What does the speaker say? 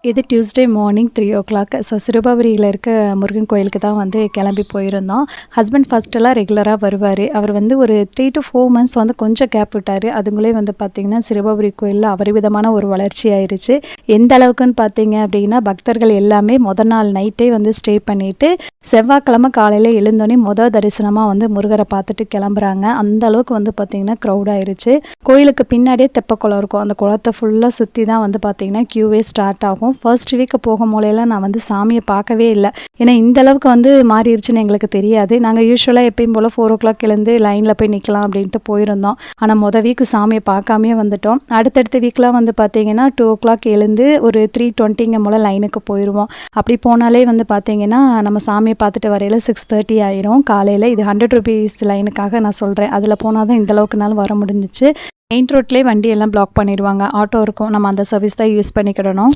இது Tuesday morning 3:00. சிறுபாபுரியில் இருக்க முருகன் கோயிலுக்கு தான் வந்து கிளம்பி போயிருந்தோம். ஹஸ்பண்ட் ஃபஸ்ட்டெல்லாம் ரெகுலராக வருவார். அவர் வந்து ஒரு 3 to 4 months வந்து கொஞ்சம் கேப் விட்டார். அதுங்களே வந்து பார்த்திங்கன்னா சிறுபாபுரி கோயிலில் அபரிவிதமான ஒரு வளர்ச்சி ஆயிடுச்சு. எந்த அளவுக்குன்னு பார்த்தீங்க அப்படின்னா, பக்தர்கள் எல்லாமே நாள் நைட்டே வந்து ஸ்டே பண்ணிவிட்டு செவ்வாய்க்கிழமை காலையில் எழுந்தோடனே தரிசனமாக வந்து முருகரை பார்த்துட்டு கிளம்புறாங்க. அந்த அளவுக்கு வந்து பார்த்திங்கன்னா க்ரௌட் ஆயிடுச்சு. கோயிலுக்கு பின்னாடியே தெப்பக்குளம் இருக்கும். அந்த குளத்தை ஃபுல்லாக சுற்றி தான் வந்து பார்த்திங்கன்னா க்யூவே ஸ்டார்ட் ஆகும். ஃபர்ஸ்ட் வீக்கு போகும் போலெல்லாம் நான் வந்து சாமியை பார்க்கவே இல்லை. ஏன்னா இந்த அளவுக்கு வந்து மாறிடுச்சுன்னு எங்களுக்கு தெரியாது. நாங்கள் யூஸ்வலாக எப்பயும் போல் 4 o'clock எழுந்து லைனில் போய் நிற்கலாம் அப்படின்ட்டு போயிருந்தோம். ஆனால் வீக்கு சாமியை பார்க்காமே வந்துட்டோம். அடுத்தடுத்த வீக்கெலாம் வந்து பார்த்திங்கன்னா 2 o'clock எழுந்து ஒரு 3:20 போல் லைனுக்கு போயிடுவோம். அப்படி போனாலே வந்து பார்த்திங்கன்னா நம்ம சாமியை பார்த்துட்டு வரையில் 6:30 ஆயிரும் காலையில். இது 100 rupees லைனுக்காக நான் சொல்கிறேன். அதில் போனால் தான் இந்தளவுக்குனாலும் வர முடிஞ்சிச்சு. மெயின் ரோட்லேயே வண்டி எல்லாம் பிளாக் பண்ணிடுவாங்க. ஆட்டோ இருக்கும், நம்ம அந்த சர்வீஸ் தான் யூஸ் பண்ணிக்கிடணும்.